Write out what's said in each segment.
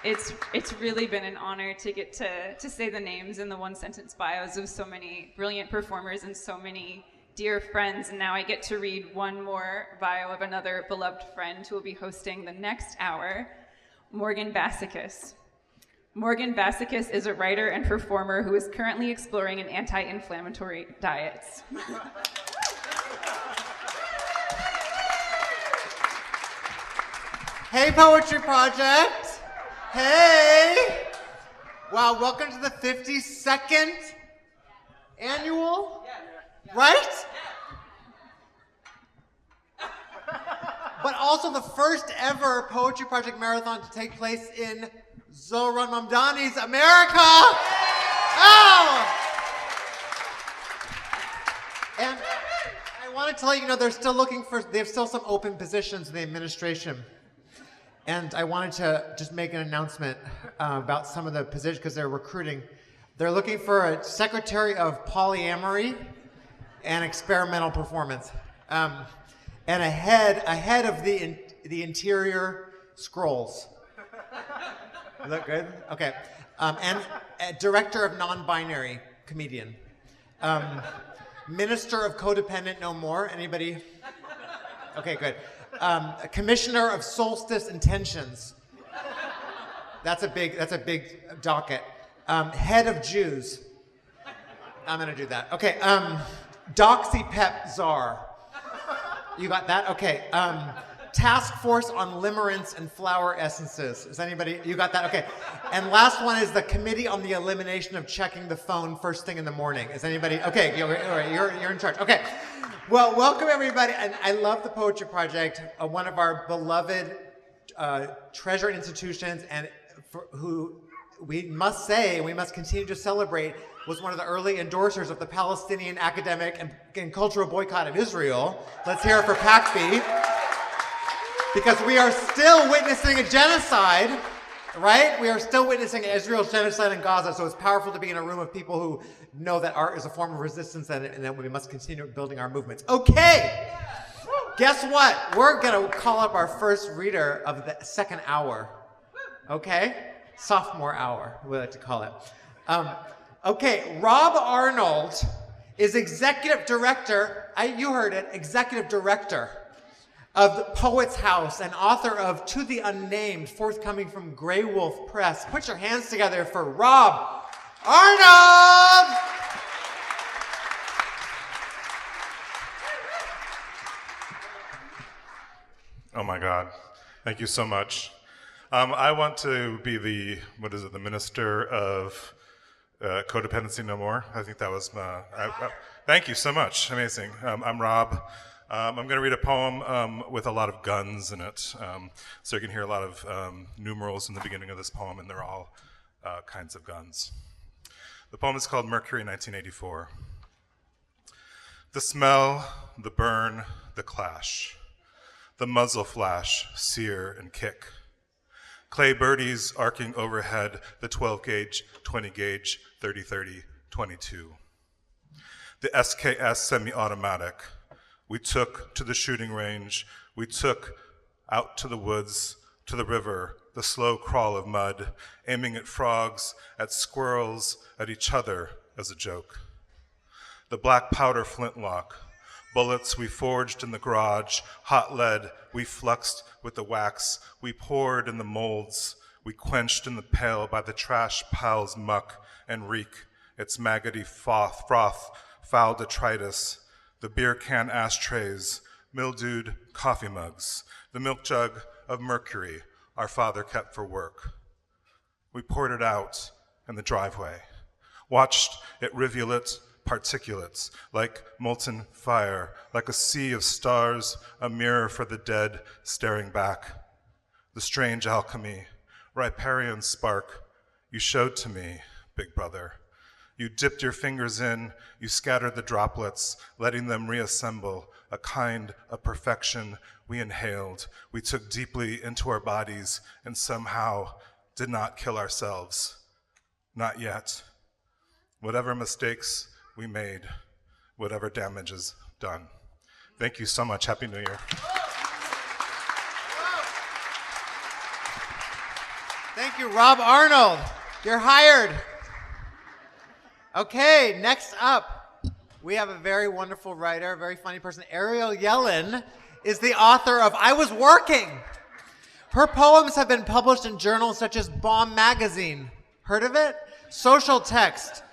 It's really been an honor to get to say the names in the one-sentence bios of so many brilliant performers and so many dear friends, and now I get to read one more bio of another beloved friend who will be hosting the next hour, Morgan Bassichis. Morgan Bassichis is a writer and performer who is currently exploring an anti-inflammatory diets. Hey, Poetry Project! Hey! Wow, welcome to the 52nd annual, right? But also the first ever Poetry Project Marathon to take place in Zoran Mamdani's America! Oh! And I wanted to let you know they have still some open positions in the administration. And I wanted to just make an announcement about some of the positions because they're recruiting. They're looking for a secretary of polyamory and experimental performance, and a head of the interior scrolls. Is that good? Okay, and a director of non-binary comedian, minister of codependent no more. Anybody? Okay, good. A commissioner of solstice intentions. That's a big docket. Head of Jews. I'm gonna do that. Okay. Doxy Pep Czar. You got that? Okay. Task Force on Limerence and Flower Essences. Is anybody? You got that? Okay. And last one is the Committee on the Elimination of Checking the Phone First Thing in the Morning. Is anybody? Okay. You're in charge. Okay. Well, welcome everybody, and I love the Poetry Project, one of our beloved treasure institutions, and who we must say, and we must continue to celebrate, was one of the early endorsers of the Palestinian academic and cultural boycott of Israel. Let's hear it for PACB. Because we are still witnessing a genocide, right? We are still witnessing Israel's genocide in Gaza, so it's powerful to be in a room of people who know that art is a form of resistance and that we must continue building our movements. Okay, guess what? We're gonna call up our first reader of the second hour, okay? Sophomore hour, we like to call it. Okay, Rob Arnold is executive director, you heard it, executive director of the Poets House and author of To the Unnamed, forthcoming from Grey Wolf Press. Put your hands together for Rob Arnold! Oh my God, thank you so much. I want to be the Minister of Codependency No More. I think that was thank you so much, amazing. I'm Rob. I'm going to read a poem with a lot of guns in it. So you can hear a lot of numerals in the beginning of this poem, and they're all kinds of guns. The poem is called Mercury 1984. The smell, the burn, the clash. The muzzle flash, sear and kick. Clay birdies arcing overhead, the 12-gauge, 20-gauge, 30-30, 22. The SKS semi-automatic. We took to the shooting range. We took out to the woods, to the river, the slow crawl of mud, aiming at frogs, at squirrels, at each other as a joke. The black powder flintlock, bullets we forged in the garage, hot lead we fluxed with the wax, we poured in the molds, we quenched in the pail by the trash pile's muck and reek, its maggoty froth, foul detritus, the beer can ashtrays, mildewed coffee mugs, the milk jug of mercury our father kept for work. We poured it out in the driveway, watched it rivulet particulates, like molten fire, like a sea of stars, a mirror for the dead staring back. The strange alchemy, riparian spark you showed to me, big brother. You dipped your fingers in, you scattered the droplets, letting them reassemble, a kind of perfection we inhaled. We took deeply into our bodies and somehow did not kill ourselves. Not yet. Whatever mistakes we made, whatever damage is done. Thank you so much. Happy New Year. Thank Thank you, Rob Arnold. You're hired. Okay, next up, we have a very wonderful writer, a very funny person. Ariel Yelen is the author of I Was Working. Her poems have been published in journals such as Bomb Magazine. Heard of it? Social Text.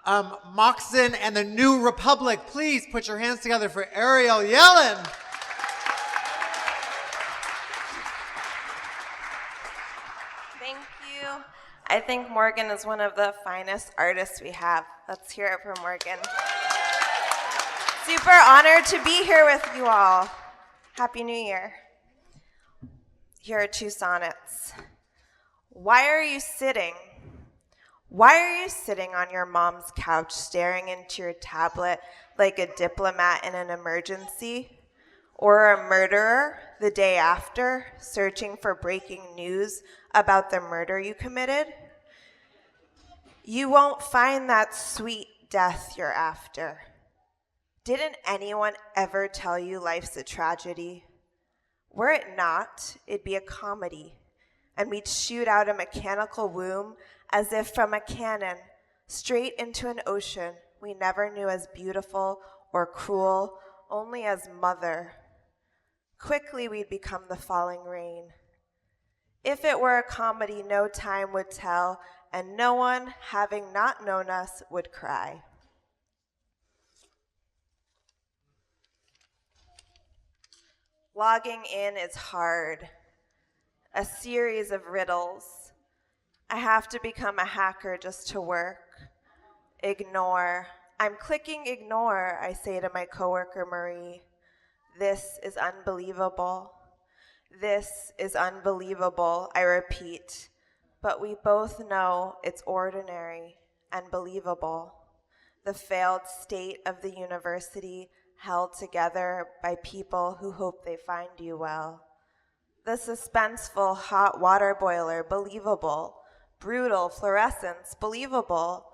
Moxon and the New Republic. Please put your hands together for Ariel Yelen. Thank you. I think Morgan is one of the finest artists we have. Let's hear it for Morgan. Super honored to be here with you all. Happy New Year. Here are 2 sonnets. Why are you sitting? Why are you sitting on your mom's couch staring into your tablet like a diplomat in an emergency? Or a murderer the day after, searching for breaking news about the murder you committed? You won't find that sweet death you're after. Didn't anyone ever tell you life's a tragedy? Were it not, it'd be a comedy, and we'd shoot out a mechanical womb as if from a cannon, straight into an ocean we never knew as beautiful or cruel, only as mother. Quickly we'd become the falling rain. If it were a comedy, no time would tell, and no one, having not known us, would cry. Logging in is hard. A series of riddles. I have to become a hacker just to work. Ignore. I'm clicking ignore, I say to my coworker Marie. This is unbelievable. This is unbelievable, I repeat. But we both know it's ordinary and believable. The failed state of the university held together by people who hope they find you well. The suspenseful hot water boiler, believable. Brutal fluorescence, believable.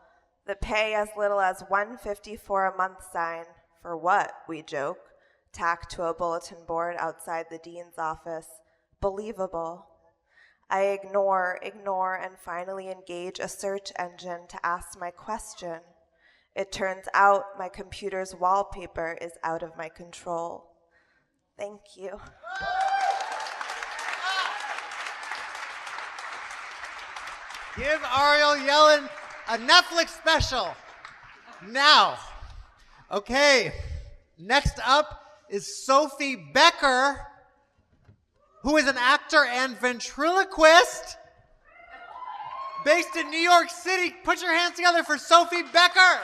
The pay as little as $154 a month sign. For what, we joke, tacked to a bulletin board outside the dean's office. Believable. I ignore, and finally engage a search engine to ask my question. It turns out my computer's wallpaper is out of my control. Thank you. Give Ariel Yelen a Netflix special. Now. Okay. Next up is Sophie Becker, who is an actor and ventriloquist based in New York City. Put your hands together for Sophie Becker.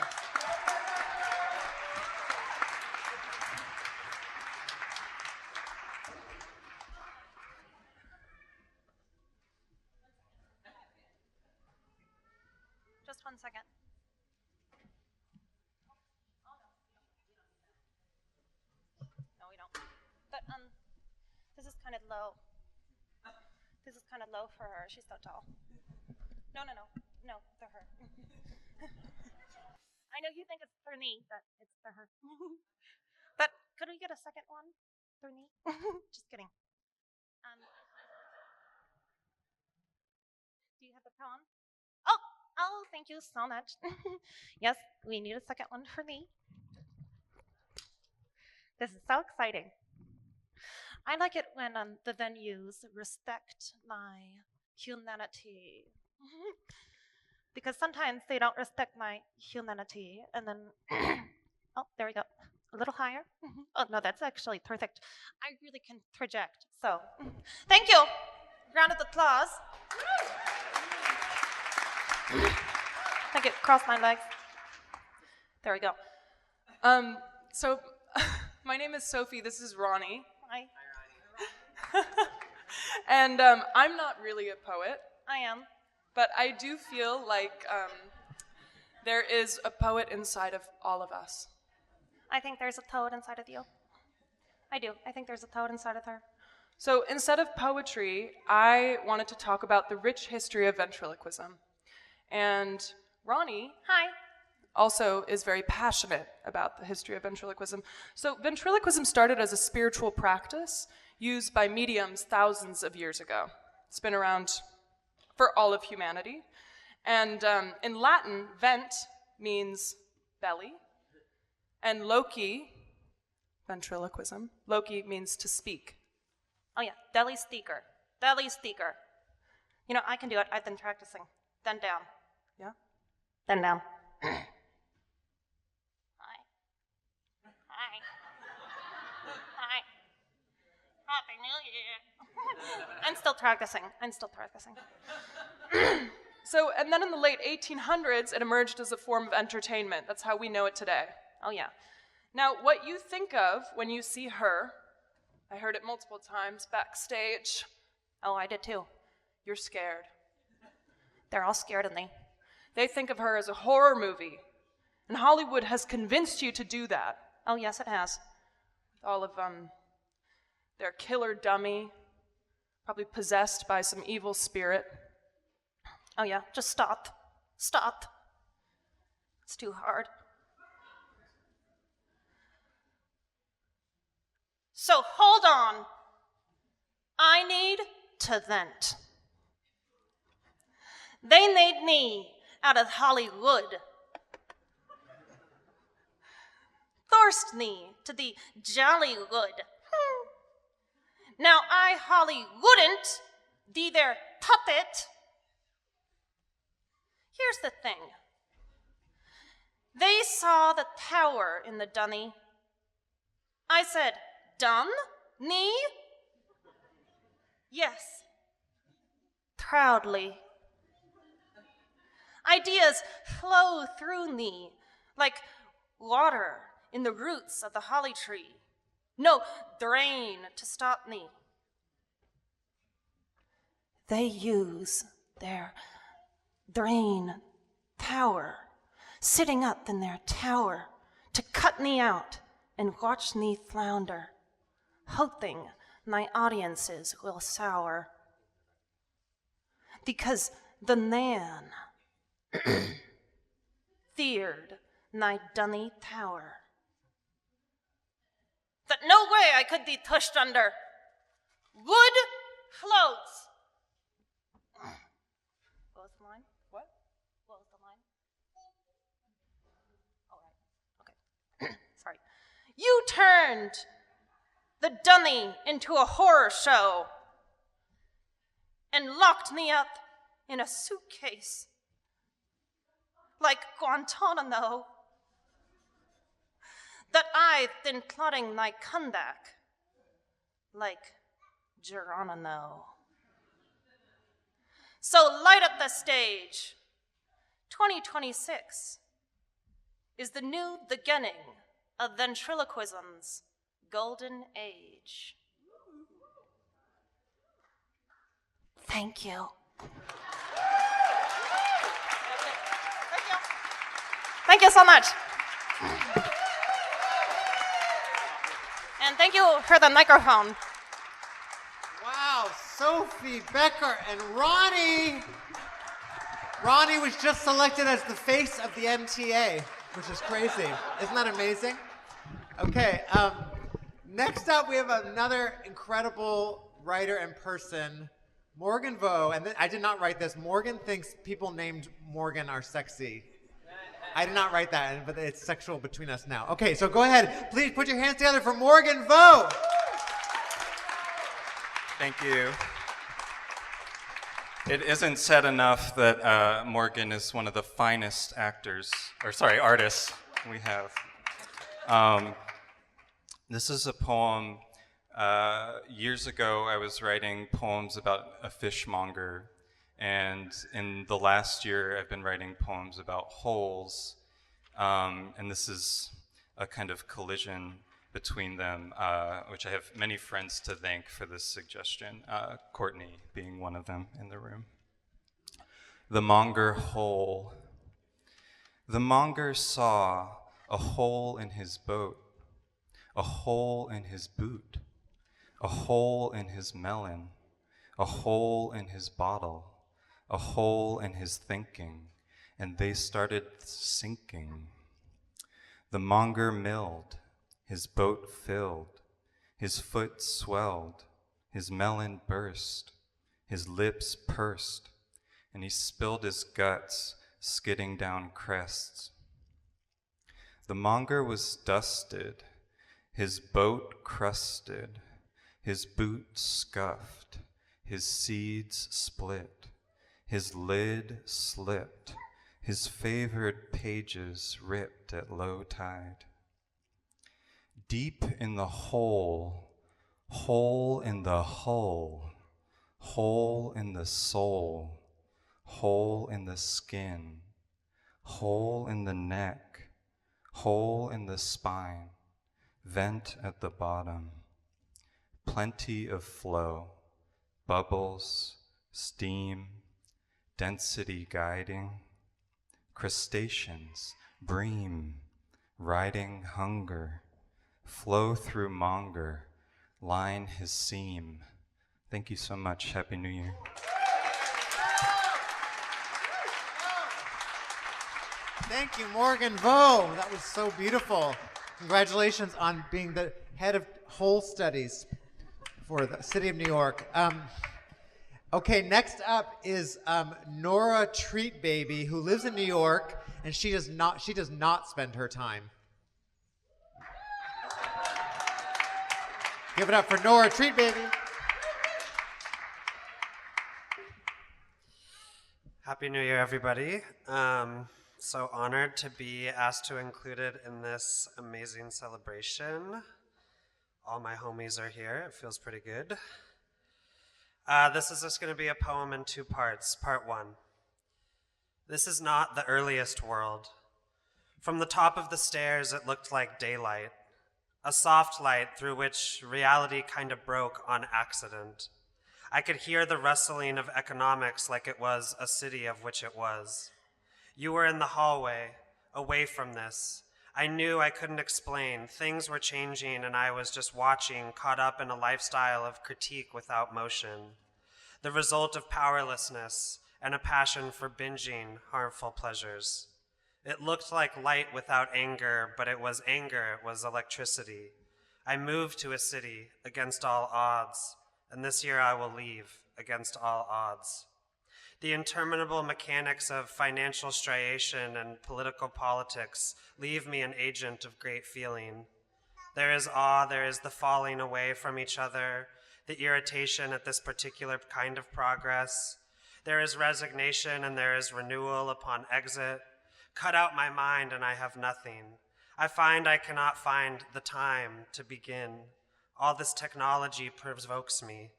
Just 1 second. No, we don't. But this is kind of low. This is kind of low for her. She's so tall. No, for her. I know you think it's for me, but it's for her. But could we get a second one for me? Just kidding. Do you have the poem? Oh, thank you so much. Yes, we need a second one for me. This is so exciting. I like it when the venues respect my humanity. Because sometimes they don't respect my humanity, and then, oh, there we go. A little higher. Oh, no, that's actually perfect. I really can project, so thank you. Round of applause. Thank you. Cross my legs. There we go. So, my name is Sophie. This is Ronnie. Hi. And I'm not really a poet, I am. but I do feel like there is a poet inside of all of us. I think there's a toad inside of you. I do. I think there's a toad inside of her. So instead of poetry, I wanted to talk about the rich history of ventriloquism. And Ronnie Hi. also is very passionate about the history of ventriloquism. So ventriloquism started as a spiritual practice used by mediums thousands of years ago. It's been around for all of humanity. And in Latin, vent means belly, and Loki, ventriloquism, Loki means to speak. Oh yeah, deli speaker. Deli speaker. You know, I can do it. I've been practicing. Then down. Yeah? Then down. Hi. Hi. Hi. Happy New Year. I'm still practicing. So, and then in the late 1800s, it emerged as a form of entertainment. That's how we know it today. Oh yeah. Now, what you think of when you see her, I heard it multiple times backstage, Oh, I did too. you're scared. They're all scared of me. They think of her as a horror movie, and Hollywood has convinced you to do that. Oh yes, it has. All of their killer dummy, probably possessed by some evil spirit. Oh yeah, just stop. Stop. It's too hard. So hold on. I need to vent. They made me out of Hollywood. Forced me to the Jollywood. Now I Holly wouldn't be their puppet. Here's the thing. They saw the power in the dunny. I said, done? Me? Yes. Proudly. Ideas flow through me like water in the roots of the holly tree. No drain to stop me. They use their drain power, sitting up in their tower, to cut me out and watch me flounder, hoping my audiences will sour. Because the man feared my dunny power. That no way I could be pushed under. Wood floats. What was the line? What? What was the line? All right. Okay. Sorry. You turned the dummy into a horror show and locked me up in a suitcase like Guantanamo that I've been plotting my comeback like Geronimo. So light up the stage. 2026 is the new beginning of ventriloquism's golden age. Thank you. Thank you so much. And thank you for the microphone. Wow, Sophie, Becker, and Ronnie. Ronnie was just selected as the face of the MTA, which is crazy. Isn't that amazing? Okay, next up we have another incredible writer and person, Morgan Vo. And I did not write this. Morgan thinks people named Morgan are sexy. I did not write that, but it's sexual between us now. Okay, so go ahead. Please put your hands together for Morgan Vo. Thank you. It isn't said enough that Morgan is one of the finest artists we have. This is a poem. Years ago, I was writing poems about a fishmonger. And in the last year, I've been writing poems about holes. And this is a kind of collision between them, which I have many friends to thank for this suggestion, Courtney being one of them in the room. The monger hole. The monger saw a hole in his boat, a hole in his boot, a hole in his melon, a hole in his bottle, a hole in his thinking, and they started sinking. The monger milled, his boat filled, his foot swelled, his melon burst, his lips pursed, and he spilled his guts, skidding down crests. The monger was dusted, his boat crusted, his boot scuffed, his seeds split, his lid slipped, his favored pages ripped at low tide. Deep in the hole in the hull, hole in the soul, hole in the skin, hole in the neck, hole in the spine, vent at the bottom, plenty of flow, bubbles, steam, density guiding, crustaceans, bream, riding hunger, flow through monger, line his seam. Thank you so much. Happy New Year. Thank you, Morgan Vo. That was so beautiful. Congratulations on being the head of whole studies for the city of New York. Okay, next up is Nora Treatbaby, who lives in New York, and she does not spend her time. Give it up for Nora Treatbaby. Happy New Year, everybody. So honored to be asked to include it in this amazing celebration. All my homies are here. It feels pretty good. This is just going to be a poem in two parts. Part one. This is not the earliest world. From the top of the stairs, it looked like daylight, a soft light through which reality kind of broke on accident. I could hear the rustling of economics like it was a city of which it was. You were in the hallway, away from this. I knew I couldn't explain. Things were changing and I was just watching, caught up in a lifestyle of critique without motion. The result of powerlessness and a passion for binging harmful pleasures. It looked like light without anger, but it was anger, it was electricity. I moved to a city against all odds, and this year I will leave against all odds. The interminable mechanics of financial striation and political politics leave me an agent of great feeling. There is awe, there is the falling away from each other, the irritation at this particular kind of progress. There is resignation and there is renewal upon exit. Cut out my mind and I have nothing. I find I cannot find the time to begin. All this technology provokes me.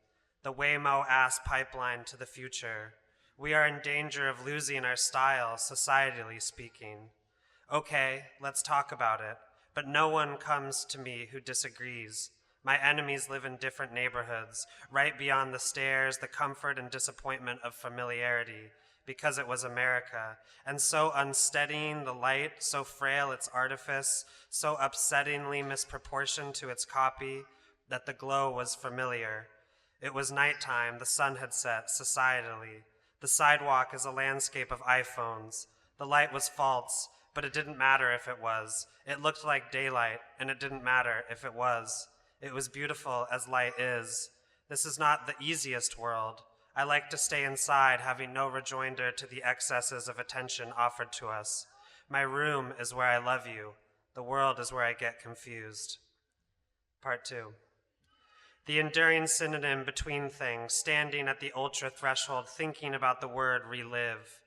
The Waymo-ass pipeline to the future. We are in danger of losing our style, societally speaking. Okay, let's talk about it, but no one comes to me who disagrees. My enemies live in different neighborhoods, right beyond the stairs, the comfort and disappointment of familiarity, because it was America, and so unsteadying the light, so frail its artifice, so upsettingly misproportioned to its copy, that the glow was familiar. It was nighttime, the sun had set, societally. The sidewalk is a landscape of iPhones. The light was false, but it didn't matter if it was. It looked like daylight, and it didn't matter if it was. It was beautiful as light is. This is not the easiest world. I like to stay inside, having no rejoinder to the excesses of attention offered to us. My room is where I love you. The world is where I get confused. Part two. The enduring synonym between things, standing at the ultra threshold, thinking about the word relive.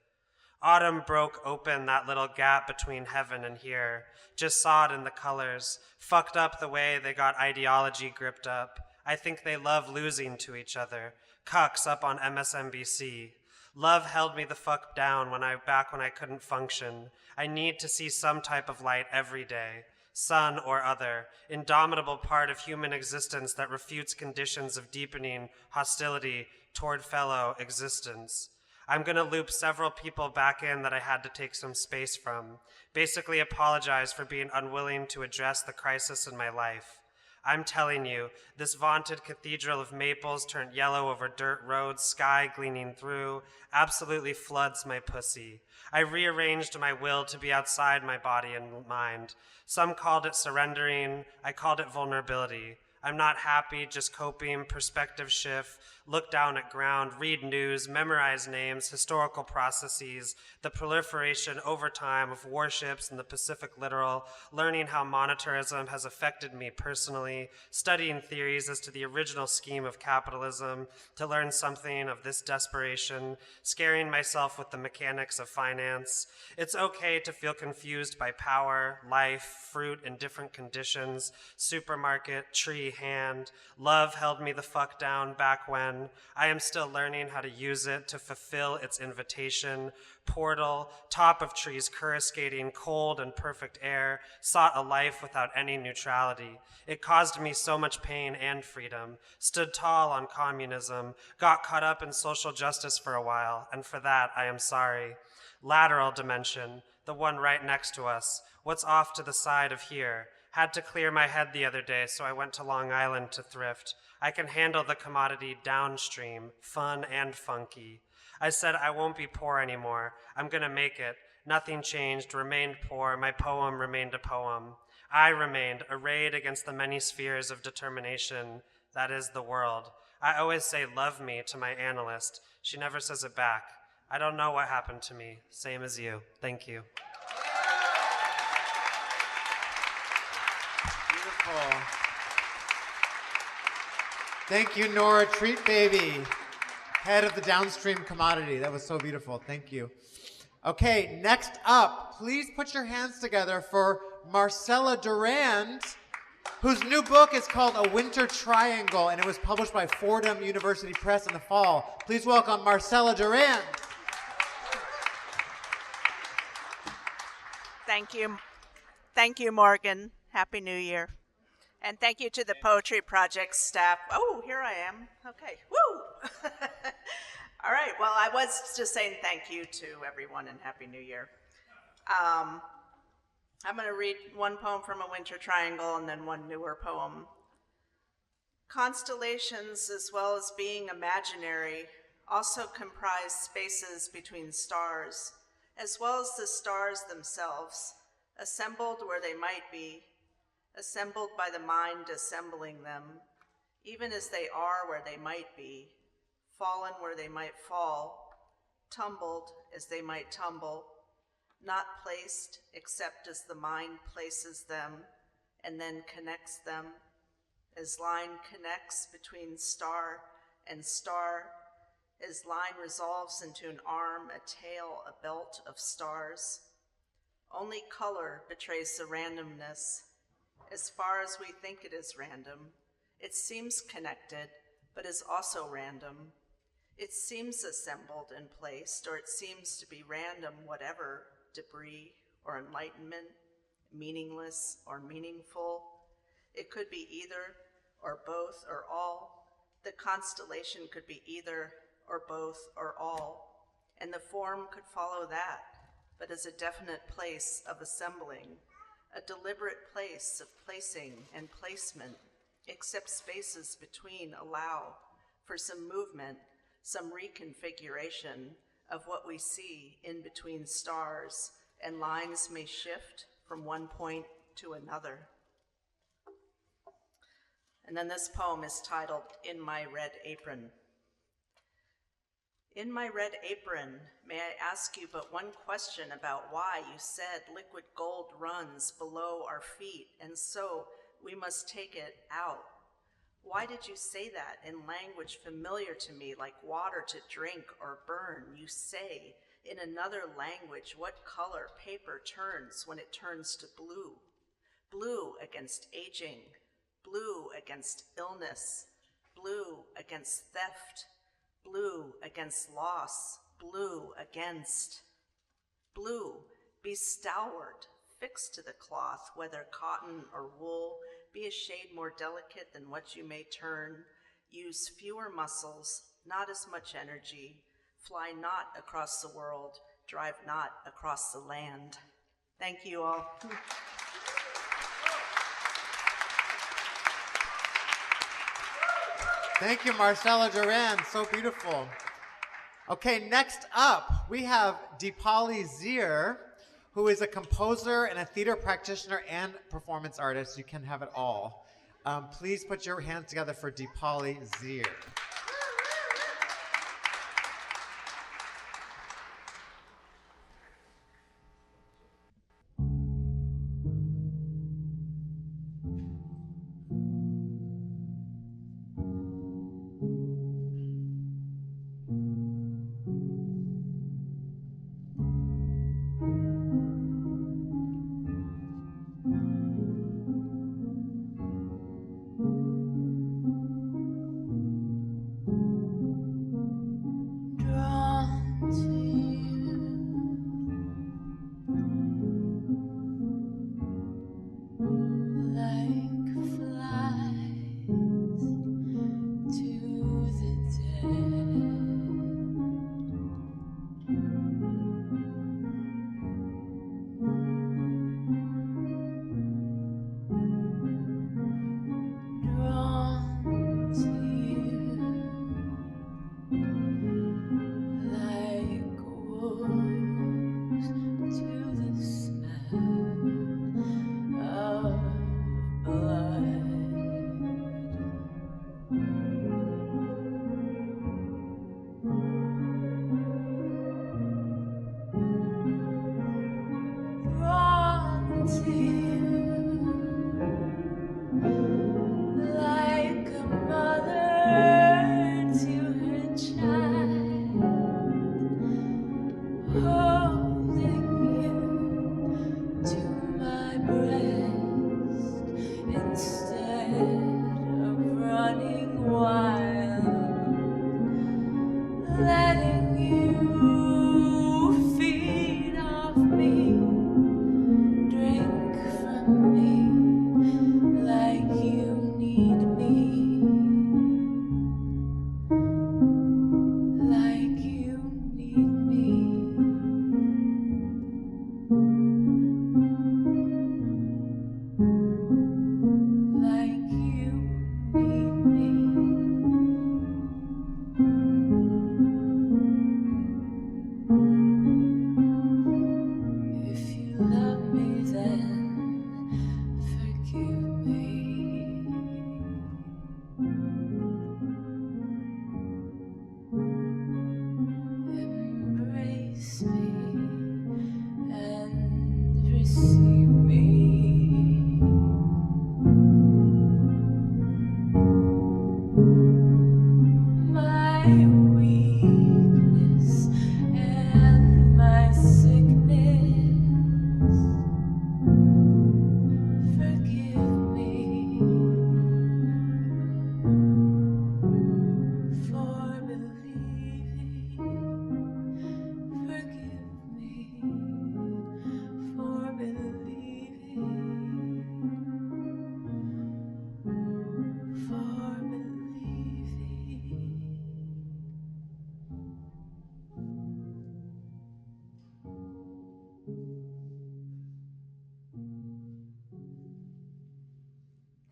Autumn broke open that little gap between heaven and here, just saw it in the colors, fucked up the way they got ideology gripped up. I think they love losing to each other. Cucks up on MSNBC. Love held me the fuck down back when I couldn't function. I need to see some type of light every day. Sun or other, indomitable part of human existence that refutes conditions of deepening hostility toward fellow existence. I'm going to loop several people back in that I had to take some space from, basically apologize for being unwilling to address the crisis in my life. I'm telling you, this vaunted cathedral of maples turned yellow over dirt roads, sky gleaming through, absolutely floods my pussy. I rearranged my will to be outside my body and mind. Some called it surrendering, I called it vulnerability. I'm not happy, just coping, perspective shift, look down at ground, read news, memorize names, historical processes, the proliferation over time of warships in the Pacific littoral, learning how monetarism has affected me personally, studying theories as to the original scheme of capitalism, to learn something of this desperation, scaring myself with the mechanics of finance. It's okay to feel confused by power, life, fruit in different conditions, supermarket, tree, hand. Love held me the fuck down back when. I am still learning how to use it to fulfill its invitation. Portal, top of trees coruscating, cold and perfect air, sought a life without any neutrality. It caused me so much pain and freedom. Stood tall on communism, got caught up in social justice for a while, and for that I am sorry. Lateral dimension, the one right next to us. What's off to the side of here? Had to clear my head the other day, so I went to Long Island to thrift. I can handle the commodity downstream, fun and funky. I said I won't be poor anymore. I'm gonna make it. Nothing changed, remained poor. My poem remained a poem. I remained arrayed against the many spheres of determination. That is the world. I always say love me to my analyst. She never says it back. I don't know what happened to me. Same as you. Thank you. Beautiful. Thank you, Nora Treatbaby, head of the downstream commodity. That was so beautiful. Thank you. Okay, next up, please put your hands together for Marcella Durand, whose new book is called A Winter Triangle, and it was published by Fordham University Press in the fall. Please welcome Marcella Durand. Thank you. Thank you, Morgan. Happy New Year. And thank you to the Poetry Project staff. Oh, here I am. Okay. Woo! All right. Well, I was just saying thank you to everyone and Happy New Year. I'm going to read one poem from A Winter Triangle and then one newer poem. Constellations, as well as being imaginary, also comprise spaces between stars, as well as the stars themselves, assembled where they might be, assembled by the mind assembling them, even as they are where they might be, fallen where they might fall, tumbled as they might tumble, not placed except as the mind places them and then connects them, as line connects between star and star, as line resolves into an arm, a tail, a belt of stars. Only color betrays the randomness. As far as we think it is random, it seems connected, but is also random. It seems assembled and placed, or it seems to be random, whatever, debris or enlightenment, meaningless or meaningful. It could be either or both or all. The constellation could be either or both or all, and the form could follow that, but as a definite place of assembling, a deliberate place of placing and placement, except spaces between allow for some movement, some reconfiguration of what we see in between stars, and lines may shift from one point to another. And then this poem is titled, In My Red Apron. In my red apron, may I ask you but one question about why you said liquid gold runs below our feet, and so we must take it out. Why did you say that in language familiar to me, like water to drink or burn? You say in another language what color paper turns when it turns to blue. Blue against aging, blue against illness, blue against theft, blue against loss, blue against. Blue, be stalwart, fixed to the cloth, whether cotton or wool, be a shade more delicate than what you may turn. Use fewer muscles, not as much energy. Fly not across the world, drive not across the land. Thank you all. Thank you, Marcella Durand. So beautiful. Okay, next up, we have Deepali Zeer, who is a composer and a theater practitioner and performance artist. You can have it all. Please put your hands together for Deepali Zeer.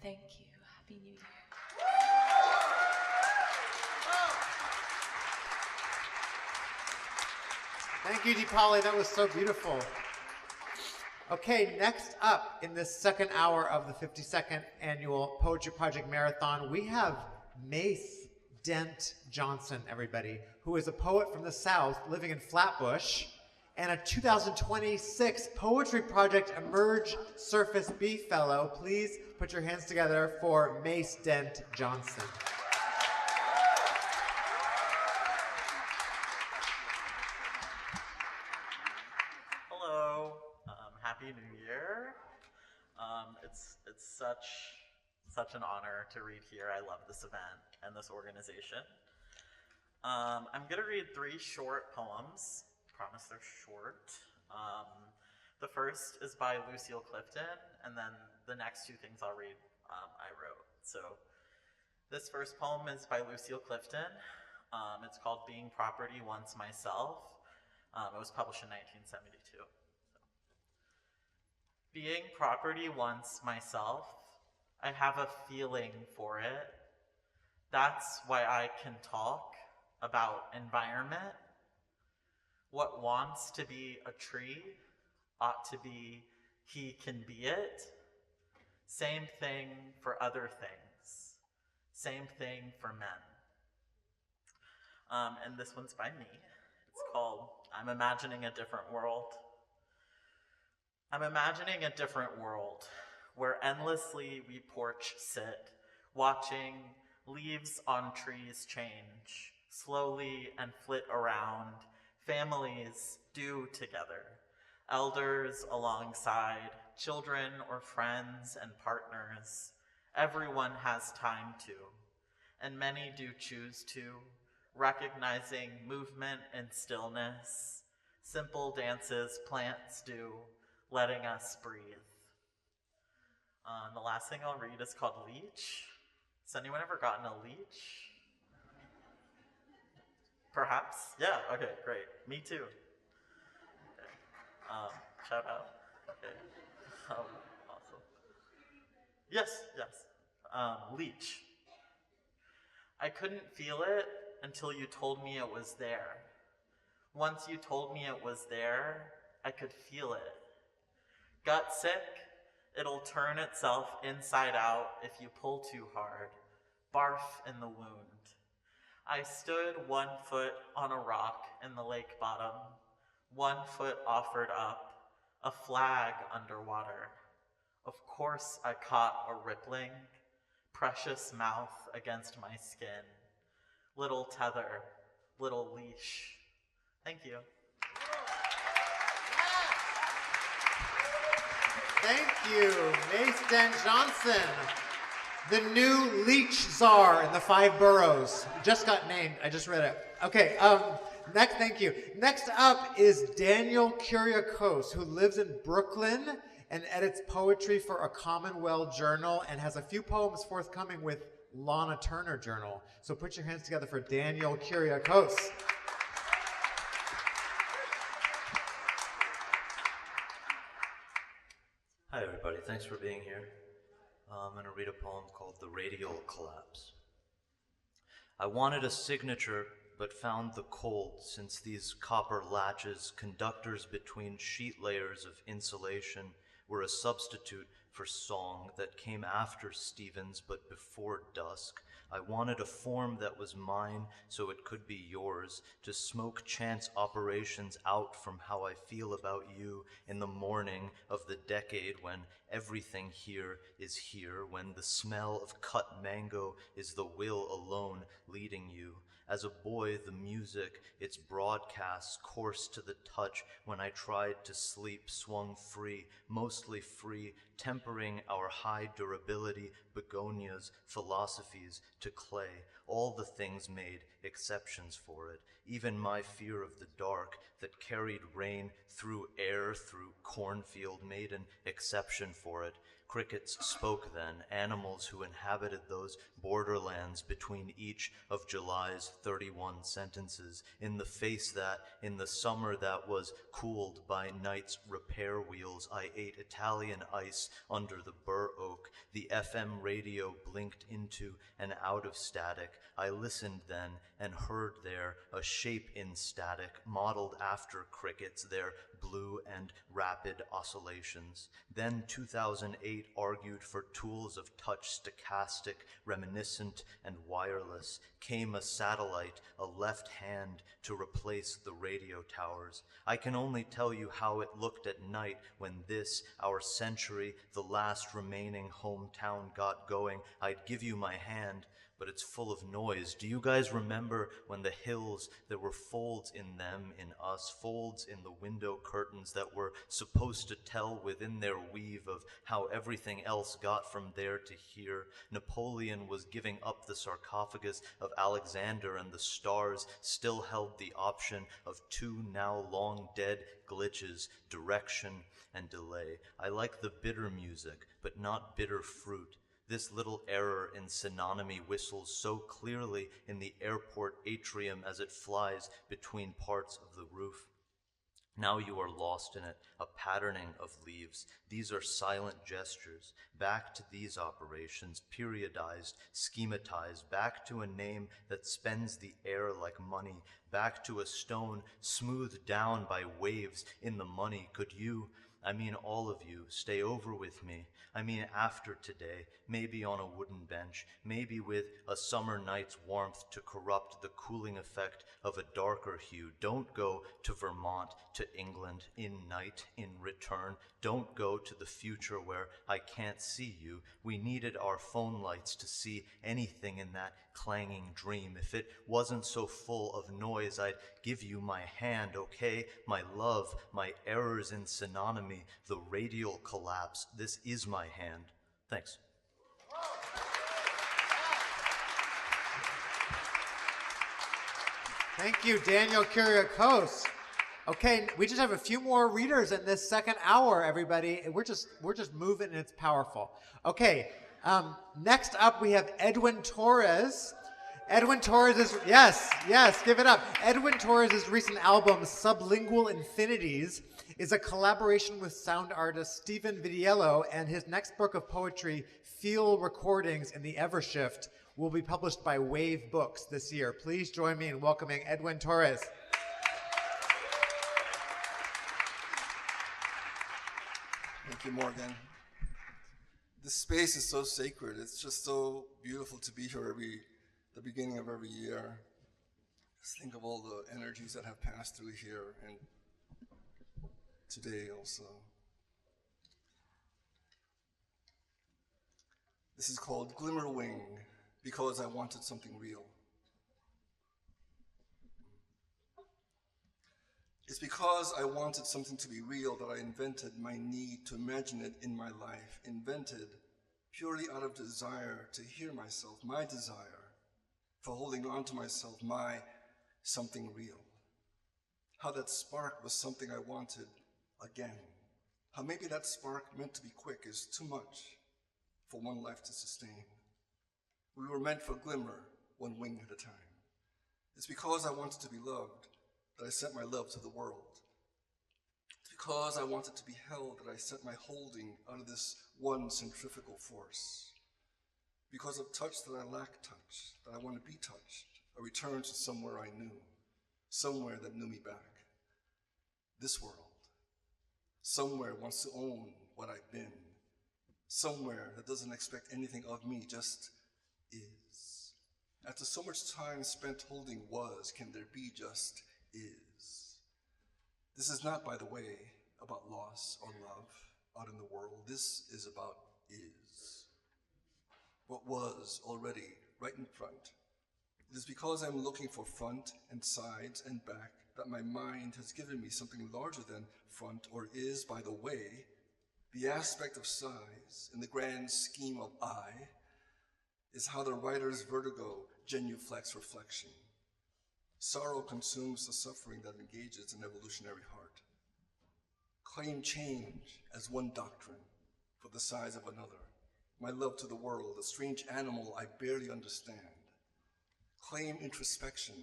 Thank you. Happy New Year. Thank you, Deepali. That was so beautiful. Okay, next up in this second hour of the 52nd Annual Poetry Project Marathon, we have Mace Dent Johnson, everybody, who is a poet from the South living in Flatbush and a 2026 Poetry Project Emerge Surface B Fellow. Please put your hands together for Mace Dent Johnson. Hello, Happy New Year. It's such an honor to read here. I love this event and this organization. I'm gonna read 3 short poems. Promise they're short. The first is by Lucille Clifton, and then the next 2 things I'll read I wrote. So this first poem is by Lucille Clifton. It's called Being Property Once Myself. It was published in 1972. Being property once myself, I have a feeling for it. That's why I can talk about environment. What wants to be a tree ought to be he can be it. Same thing for other things. Same thing for men. And this one's by me. It's called I'm Imagining a Different World. I'm imagining a different world where endlessly we porch sit, watching leaves on trees change, slowly and flit around, families do together, elders alongside, children or friends and partners. Everyone has time to, and many do choose to, recognizing movement and stillness, simple dances plants do, letting us breathe. The last thing I'll read is called Leech. Has anyone ever gotten a leech? Perhaps? Yeah, okay, great. Me too. Okay. Shout out. Okay. Awesome. Yes. Leech. I couldn't feel it until you told me it was there. Once you told me it was there, I could feel it. Gut sick, it'll turn itself inside out if you pull too hard. Barf in the wound. I stood 1 foot on a rock in the lake bottom, 1 foot offered up, a flag underwater. Of course I caught a rippling, precious mouth against my skin. Little tether, little leash. Thank you. Thank you, Mace Dent Johnson, the new leech czar in the 5 boroughs. Just got named. I just read it. Okay. Thank you. Next up is Daniel Kuriakose, who lives in Brooklyn and edits poetry for a Commonwealth journal and has a few poems forthcoming with Lana Turner Journal. So put your hands together for Daniel Kuriakose. Hi everybody, thanks for being here. I'm going to read a poem called The Radial Collapse. I wanted a signature, but found the cold, since these copper latches, conductors between sheet layers of insulation, were a substitute for song that came after Stevens but before dusk. I wanted a form that was mine so it could be yours, to smoke chance operations out from how I feel about you in the morning of the decade when everything here is here, when the smell of cut mango is the will alone leading you. As a boy, the music, its broadcasts, coarse to the touch when I tried to sleep, swung free, mostly free, tempering our high durability begonias, philosophies to clay. All the things made exceptions for it. Even my fear of the dark that carried rain through air, through cornfield, made an exception for it. Crickets spoke then, animals who inhabited those borderlands between each of July's 31 sentences, in the face that, in the summer that was cooled by night's repair wheels, I ate Italian ice under the bur oak. The FM radio blinked into and out of static. I listened then and heard there a shape in static, modeled after crickets, their blue and rapid oscillations. Then 2008 argued for tools of touch, stochastic, reminiscent, and wireless. Came a satellite, a left hand to replace the radio towers. I can only tell you how it looked at night when this, our century, the last remaining hometown got going. I'd give you my hand, but it's full of noise. Do you guys remember when the hills, there were folds in them, in us, folds in the window curtains that were supposed to tell within their weave of how everything else got from there to here? Napoleon was giving up the sarcophagus of Alexander, and the stars still held the option of 2 now long dead glitches, direction and delay. I like the bitter music, but not bitter fruit. This little error in synonymy whistles so clearly in the airport atrium as it flies between parts of the roof. Now you are lost in it, a patterning of leaves. These are silent gestures. Back to these operations, periodized, schematized, back to a name that spends the air like money, back to a stone smoothed down by waves in the money. Could you, I mean all of you, stay over with me. I mean after today, maybe on a wooden bench, maybe with a summer night's warmth to corrupt the cooling effect of a darker hue. Don't go to Vermont, to England, in night, in return. Don't go to the future where I can't see you. We needed our phone lights to see anything in that clanging dream. If it wasn't so full of noise, I'd give you my hand, okay? My love, my errors in synonymy, the radial collapse. This is my hand. Thanks. Thank you, Daniel Kuriakose. Okay, we just have a few more readers in this second hour, everybody. We're just moving, and it's powerful. Okay, next up we have Edwin Torres. Edwin Torres is, yes, give it up. Edwin Torres' recent album, Sublingual Infinities, is a collaboration with sound artist Stephen Vidiello, and his next book of poetry, Feel Recordings in the Evershift, will be published by Wave Books this year. Please join me in welcoming Edwin Torres. Thank you, Morgan. This space is so sacred. It's just so beautiful to be here the beginning of every year. Just think of all the energies that have passed through here, and today also. This is called Glimmer Wing, because I wanted something real. It's because I wanted something to be real that I invented my need to imagine it in my life, invented purely out of desire to hear myself, my desire for holding on to myself, my something real. How that spark was something I wanted again. How maybe that spark meant to be quick is too much for one life to sustain. We were meant for glimmer, one wing at a time. It's because I wanted to be loved that I sent my love to the world. It's because I wanted to be held that I sent my holding out of this one centrifugal force. Because of touch that I lack touch, that I want to be touched, I return to somewhere I knew, somewhere that knew me back. This world. Somewhere wants to own what I've been. Somewhere that doesn't expect anything of me, just is. After so much time spent holding was, can there be just is? This is not, by the way, about loss or love out in the world. This is about is. What was already right in front. It is because I'm looking for front and sides and back that my mind has given me something larger than front or is, by the way. The aspect of size in the grand scheme of I is how the writer's vertigo genuflects reflection. Sorrow consumes the suffering that engages an evolutionary heart. Claim change as one doctrine for the size of another. My love to the world, a strange animal I barely understand. Claim introspection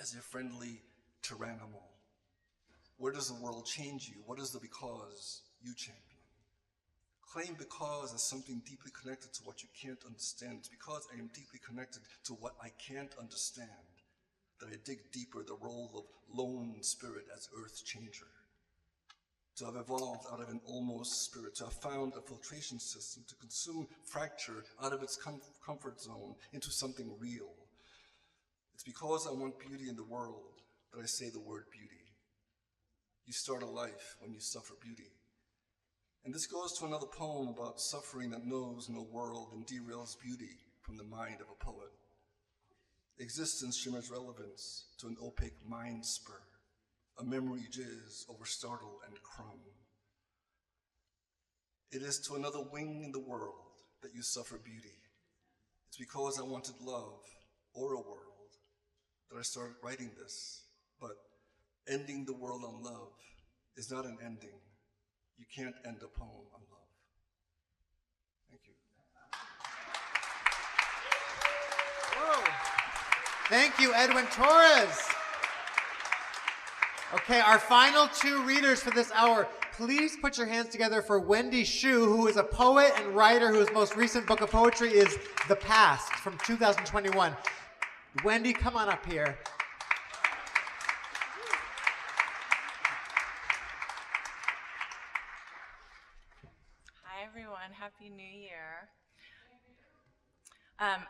as your friendly tyrannimal. Where does the world change you? What is the because you champion? Claim because as something deeply connected to what you can't understand. It's because I am deeply connected to what I can't understand that I dig deeper the role of lone spirit as earth's changer. To have evolved out of an almost spirit, to have found a filtration system, to consume fracture out of its comfort zone into something real. It's because I want beauty in the world that I say the word beauty. You start a life when you suffer beauty. And this goes to another poem about suffering that knows no world and derails beauty from the mind of a poet. Existence shimmers relevance to an opaque mind spur, a memory jizz over startle and crumb. It is to another wing in the world that you suffer beauty. It's because I wanted love or a world that I started writing this, but ending the world on love is not an ending. You can't end a poem on love. Thank you. Whoa. Thank you, Edwin Torres. Okay, our final two readers for this hour. Please put your hands together for Wendy Shu, who is a poet and writer whose most recent book of poetry is The Past from 2021. Wendy, come on up here. everyone. Happy New Year.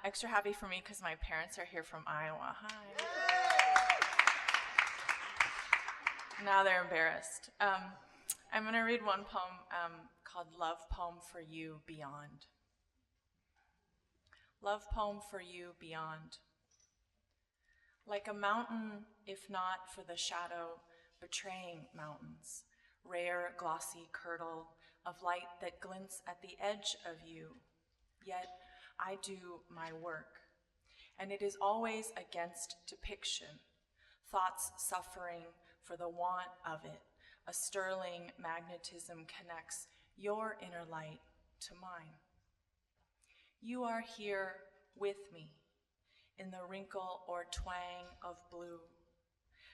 Extra happy for me because my parents are here from Iowa. Hi. Now they're embarrassed. I'm going to read one poem called Love Poem for You Beyond. Love Poem for You Beyond. Like a mountain, if not for the shadow betraying mountains, rare glossy curdle of light that glints at the edge of you, yet I do my work, and it is always against depiction, thoughts suffering for the want of it. A sterling magnetism connects your inner light to mine. You are here with me in the wrinkle or twang of blue.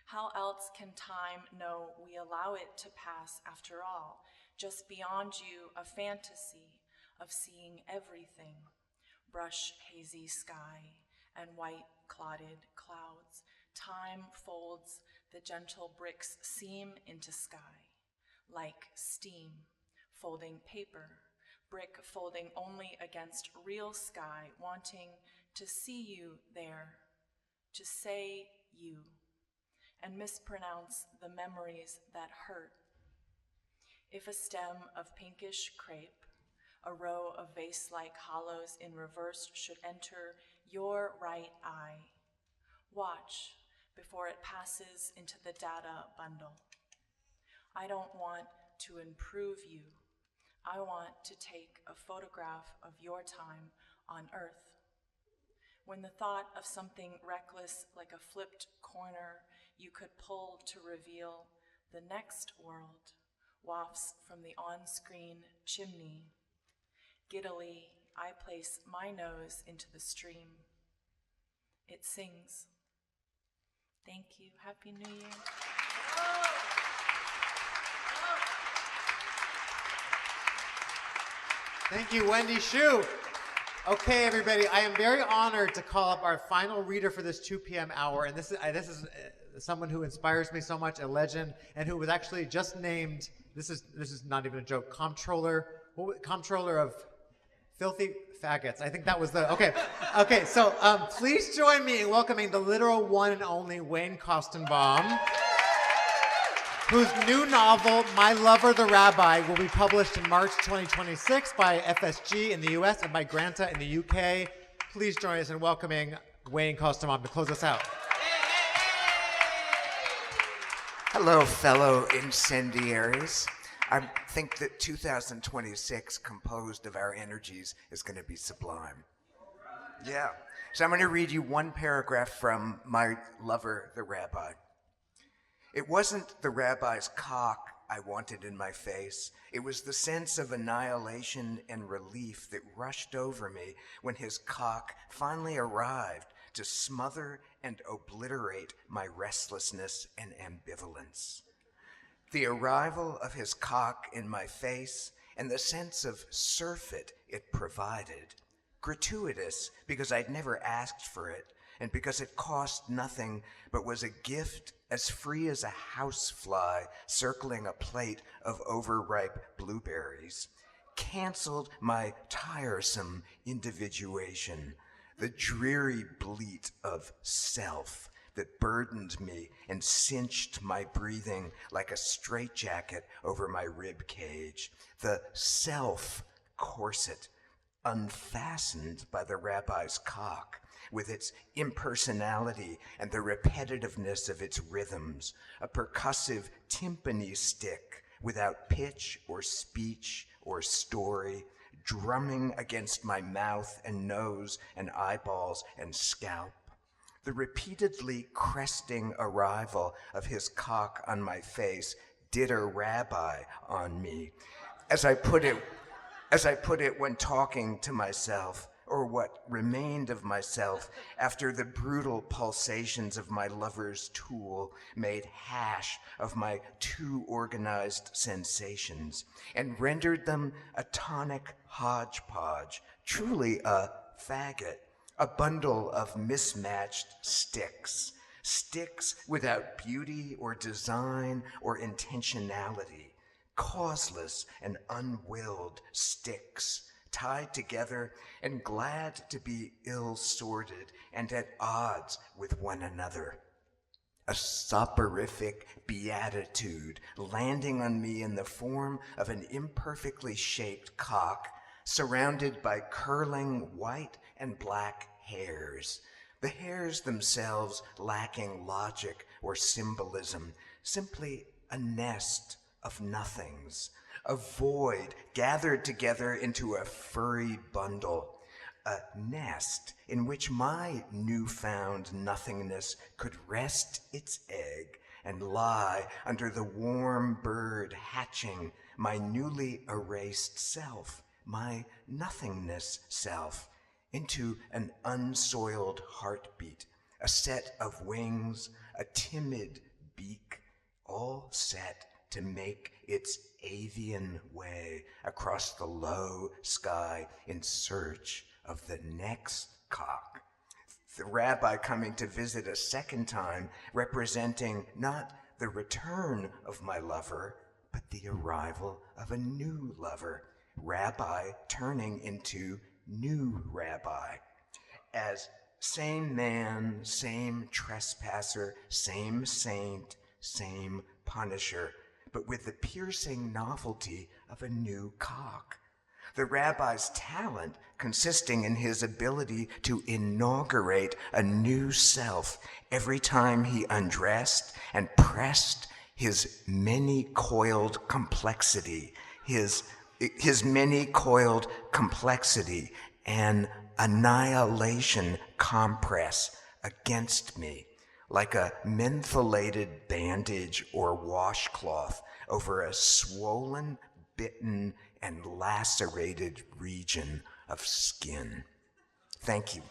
How else can time know we allow it to pass after all? Just beyond you, a fantasy of seeing everything. Brush hazy sky and white clotted clouds. Time folds the gentle bricks seam into sky, like steam folding paper, brick folding only against real sky, wanting to see you there, to say you, and mispronounce the memories that hurt. If a stem of pinkish crepe, a row of vase-like hollows in reverse should enter your right eye, watch before it passes into the data bundle. I don't want to improve you. I want to take a photograph of your time on Earth. When the thought of something reckless like a flipped corner you could pull to reveal the next world wafts from the on-screen chimney. Giddily, I place my nose into the stream. It sings. Thank you. Happy New Year. Thank you, Wendy Shu. Okay, everybody, I am very honored to call up our final reader for this 2 p.m. hour, and this is someone who inspires me so much, a legend, and who was actually just named, this is not even a joke, comptroller of filthy faggots. I think that was the, okay, so please join me in welcoming the literal one and only Wayne Koestenbaum, whose new novel, My Lover the Rabbi, will be published in March 2026 by FSG in the US and by Granta in the UK. Please join us in welcoming Wayne Koestenbaum to close us out. Hello, fellow incendiaries. I think that 2026, composed of our energies, is going to be sublime. Yeah. So I'm going to read you one paragraph from My Lover the Rabbi. It wasn't the rabbi's cock I wanted in my face. It was the sense of annihilation and relief that rushed over me when his cock finally arrived to smother and obliterate my restlessness and ambivalence. The arrival of his cock in my face and the sense of surfeit it provided, gratuitous because I'd never asked for it, and because it cost nothing but was a gift as free as a housefly circling a plate of overripe blueberries, canceled my tiresome individuation, the dreary bleat of self that burdened me and cinched my breathing like a straitjacket over my rib cage, the self corset unfastened by the rabbi's cock, with its impersonality and the repetitiveness of its rhythms, a percussive timpani stick without pitch or speech or story, drumming against my mouth and nose and eyeballs and scalp. The repeatedly cresting arrival of his cock on my face did a rabbi on me, as I put it when talking to myself, or what remained of myself after the brutal pulsations of my lover's tool made hash of my too organized sensations and rendered them a tonic hodgepodge, truly a faggot, a bundle of mismatched sticks, sticks without beauty or design or intentionality, causeless and unwilled sticks, tied together and glad to be ill-sorted and at odds with one another. A soporific beatitude landing on me in the form of an imperfectly shaped cock surrounded by curling white and black hairs, the hairs themselves lacking logic or symbolism, simply a nest of nothings, a void gathered together into a furry bundle, a nest in which my newfound nothingness could rest its egg and lie under the warm bird hatching my newly erased self, my nothingness self, into an unsoiled heartbeat, a set of wings, a timid beak, all set to make its avian way across the low sky in search of the next cock. The rabbi coming to visit a second time, representing not the return of my lover, but the arrival of a new lover. Rabbi turning into new rabbi. As same man, same trespasser, same saint, same punisher, but with the piercing novelty of a new cock. The rabbi's talent consisting in his ability to inaugurate a new self every time he undressed and pressed his many-coiled complexity, his many-coiled complexity, an annihilation compress against me, like a mentholated bandage or washcloth over a swollen, bitten, and lacerated region of skin. Thank you.